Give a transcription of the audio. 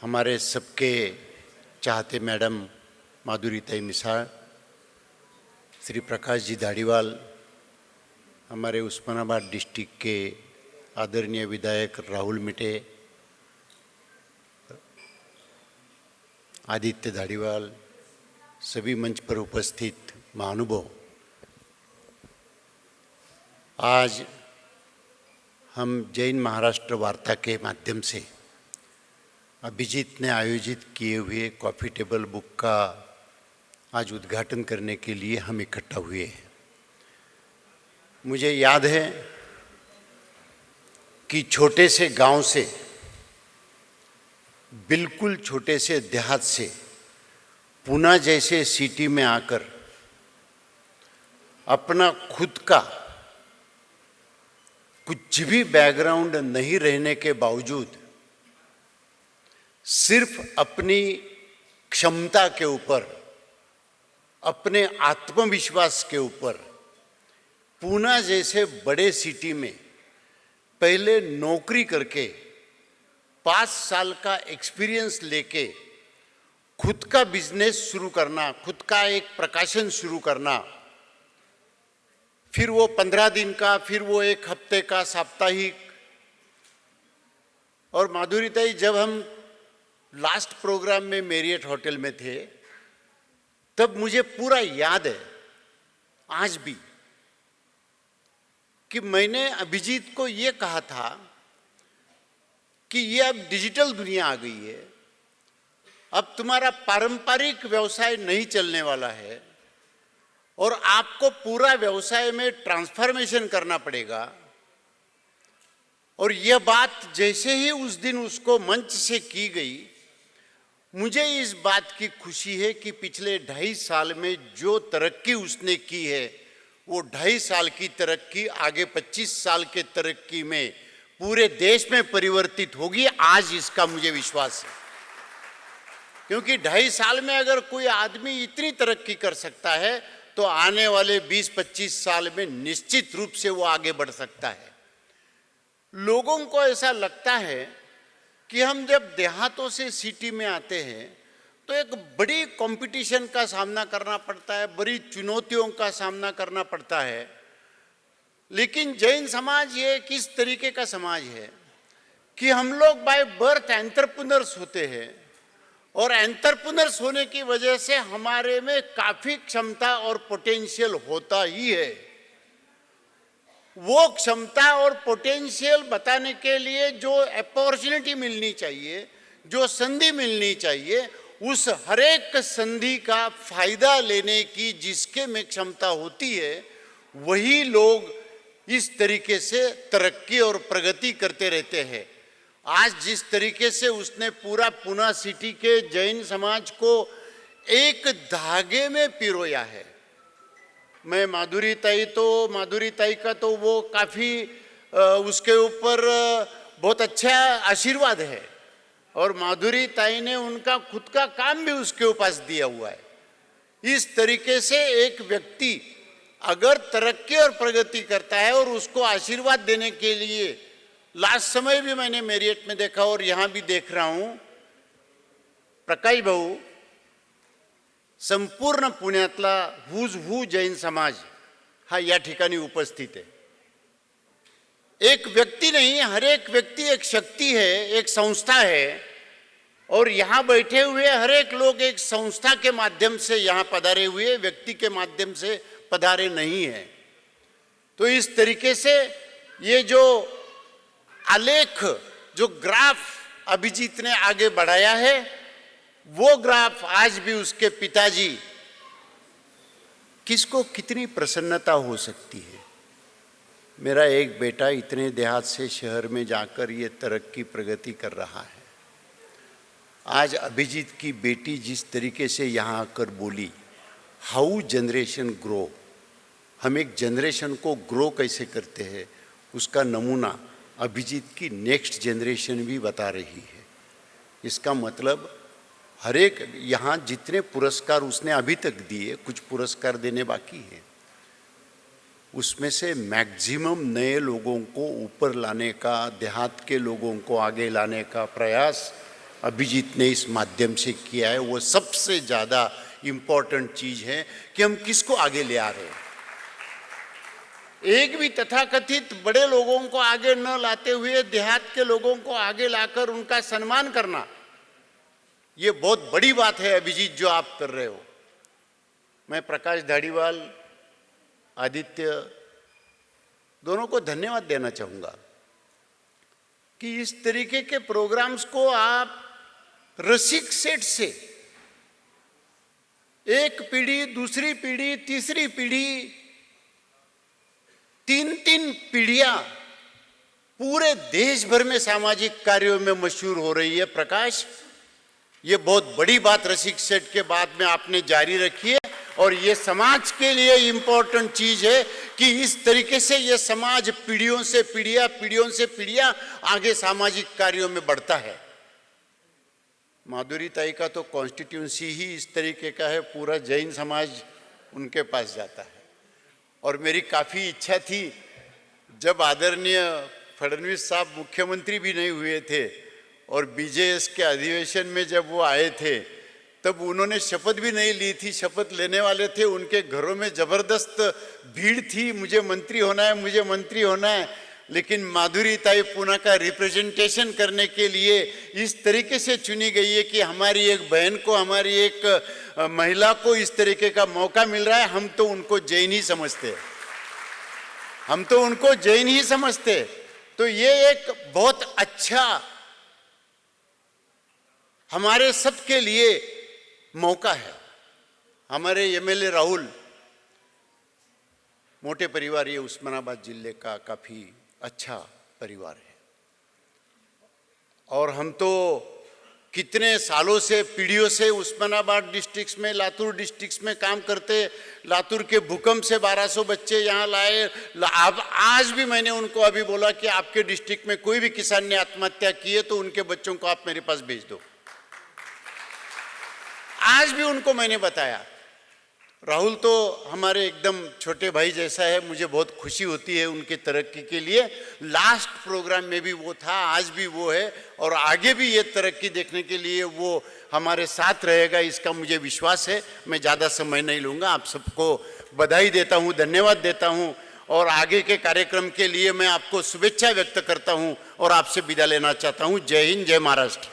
हमारे सबके चाहते मैडम माधुरीताई मिसाळ, श्री प्रकाश जी धाड़ीवाल, हमारे उस्मानाबाद डिस्ट्रिक्ट के आदरणीय विधायक राहुल मिटे, आदित्य धाड़ीवाल, सभी मंच पर उपस्थित महानुभाव, आज हम जैन महाराष्ट्र वार्ता के माध्यम से अभिजीत ने आयोजित किए हुए कॉफ़ी टेबल बुक का आज उद्घाटन करने के लिए हम इकट्ठा हुए हैं। मुझे याद है कि छोटे से गांव से, बिल्कुल छोटे से देहात से पुणे जैसे सिटी में आकर अपना खुद का कुछ भी बैकग्राउंड नहीं रहने के बावजूद सिर्फ अपनी क्षमता के ऊपर, अपने आत्मविश्वास के ऊपर पुणे जैसे बड़े सिटी में पहले नौकरी करके 5 साल का एक्सपीरियंस लेके खुद का बिजनेस शुरू करना, खुद का एक प्रकाशन शुरू करना, फिर वो 15 दिन का, फिर वो 1 हफ्ते का साप्ताहिक। और माधुरीताई, जब हम लास्ट प्रोग्राम में मेरियट होटल में थे, तब मुझे पूरा याद है आज भी कि मैंने अभिजीत को ये कहा था कि ये अब डिजिटल दुनिया आ गई है, अब तुम्हारा पारंपरिक व्यवसाय नहीं चलने वाला है और आपको पूरा व्यवसाय में ट्रांसफॉर्मेशन करना पड़ेगा। और यह बात जैसे ही उस दिन उसको मंच से की गई, मुझे इस बात की खुशी है कि पिछले 2.5 साल में जो तरक्की उसने की है, वो 2.5 साल की तरक्की आगे 25 साल के तरक्की में पूरे देश में परिवर्तित होगी। आज इसका मुझे विश्वास है, क्योंकि 2.5 साल में अगर कोई आदमी इतनी तरक्की कर सकता है तो आने वाले 20-25 साल में निश्चित रूप से वो आगे बढ़ सकता है। लोगों को ऐसा लगता है कि हम जब देहातों से सिटी में आते हैं तो एक बड़ी कंपटीशन का सामना करना पड़ता है, बड़ी चुनौतियों का सामना करना पड़ता है। लेकिन जैन समाज ये किस तरीके का समाज है कि हम लोग बाय बर्थ एंटरप्रेन्योर्स होते हैं और एंटरप्रेन्योर्स होने की वजह से हमारे में काफ़ी क्षमता और पोटेंशियल होता ही है। वो क्षमता और पोटेंशियल बताने के लिए जो अपॉर्चुनिटी मिलनी चाहिए, जो संधि मिलनी चाहिए, उस हर एक संधि का फायदा लेने की जिसके में क्षमता होती है, वही लोग इस तरीके से तरक्की और प्रगति करते रहते हैं। आज जिस तरीके से उसने पूरा पुणे सिटी के जैन समाज को एक धागे में पिरोया है, मैं माधुरीताई का तो वो काफ़ी उसके ऊपर बहुत अच्छा आशीर्वाद है और माधुरीताई ने उनका खुद का काम भी उसके ऊपर दिया हुआ है। इस तरीके से एक व्यक्ति अगर तरक्की और प्रगति करता है और उसको आशीर्वाद देने के लिए, लास्ट समय भी मैंने मेरियट में देखा और यहाँ भी देख रहा हूँ, प्रकाश भाऊ, संपूर्ण पुण्यातला हुज हू जैन समाज हा या ठिकाणी उपस्थित है। एक व्यक्ती नहीं, हर एक व्यक्ति एक शक्ति है, एक संस्था है और यहाँ बैठे हुए हर एक लोग एक संस्था के माध्यम से यहाँ पधारे हुए, व्यक्ति के माध्यम से पधारे नहीं है। तो इस तरीके से ये जो आलेख, जो ग्राफ अभिजीत ने आगे बढ़ाया है, वो ग्राफ आज भी उसके पिताजी, किसको कितनी प्रसन्नता हो सकती है। मेरा एक बेटा इतने देहात से शहर में जाकर ये तरक्की प्रगति कर रहा है। आज अभिजीत की बेटी जिस तरीके से यहाँ आकर बोली, हाउ जनरेशन ग्रो, हम एक जनरेशन को ग्रो कैसे करते हैं, उसका नमूना अभिजीत की नेक्स्ट जनरेशन भी बता रही है। इसका मतलब हर एक यहाँ जितने पुरस्कार उसने अभी तक दिए, कुछ पुरस्कार देने बाकी हैं, उसमें से मैक्सिमम नए लोगों को ऊपर लाने का, देहात के लोगों को आगे लाने का प्रयास अभिजीत ने इस माध्यम से किया है, वो सबसे ज़्यादा इम्पोर्टेंट चीज़ है कि हम किसको आगे ले आ रहे हैं। एक भी तथाकथित बड़े लोगों को आगे न लाते हुए देहात के लोगों को आगे लाकर उनका सम्मान करना, ये बहुत बड़ी बात है अभिजीत जो आप कर रहे हो। मैं प्रकाश धारीवाल, आदित्य दोनों को धन्यवाद देना चाहूँगा कि इस तरीके के प्रोग्राम्स को आप रसिक सेट से एक पीढ़ी, दूसरी पीढ़ी, तीसरी पीढ़ी, तीन तीन पीढ़ियां पूरे देश भर में सामाजिक कार्यों में मशहूर हो रही है। प्रकाश, ये बहुत बड़ी बात रसिक सेट के बाद में आपने जारी रखी है और ये समाज के लिए इम्पोर्टेंट चीज है कि इस तरीके से ये समाज पीढ़ियों से पीढ़ियां आगे सामाजिक कार्यों में बढ़ता है। माधुरी ताई का तो कॉन्स्टिट्यूंसी ही इस तरीके का है, पूरा जैन समाज उनके पास जाता है। और मेरी काफ़ी इच्छा थी, जब आदरणीय फडणवीस साहब मुख्यमंत्री भी नहीं हुए थे और बीजेएस के अधिवेशन में जब वो आए थे, तब उन्होंने शपथ भी नहीं ली थी। शपथ लेने वाले थे, उनके घरों में ज़बरदस्त भीड़ थी, मुझे मंत्री होना है, मुझे मंत्री होना है। लेकिन माधुरी ताई पूना का रिप्रेजेंटेशन करने के लिए इस तरीके से चुनी गई है कि हमारी एक बहन को, हमारी एक महिला को इस तरीके का मौका मिल रहा है। हम तो उनको जैन ही समझते, हम तो उनको जैन ही समझते। तो ये एक बहुत अच्छा हमारे सबके लिए मौका है। हमारे एमएलए राहुल, मोटे परिवार, ये उस्मानाबाद जिले का काफ़ी अच्छा परिवार है और हम तो कितने सालों से, पीढ़ियों से उस्मानाबाद डिस्ट्रिक्ट में, लातूर डिस्ट्रिक्ट में काम करते। लातूर के भूकंप से 1200 बच्चे यहाँ लाए। अब आज भी मैंने उनको अभी बोला कि आपके डिस्ट्रिक्ट में कोई भी किसान ने आत्महत्या की है तो उनके बच्चों को आप मेरे पास भेज दो। आज भी उनको मैंने बताया। राहुल तो हमारे एकदम छोटे भाई जैसा है, मुझे बहुत खुशी होती है उनकी तरक्की के लिए। लास्ट प्रोग्राम में भी वो था, आज भी वो है और आगे भी ये तरक्की देखने के लिए वो हमारे साथ रहेगा, इसका मुझे विश्वास है। मैं ज़्यादा समय नहीं लूँगा, आप सबको बधाई देता हूँ, धन्यवाद देता हूँ और आगे के कार्यक्रम के लिए मैं आपको शुभेच्छा व्यक्त करता हूँ और आपसे विदा लेना चाहता हूँ। जय हिंद, जय महाराष्ट्र।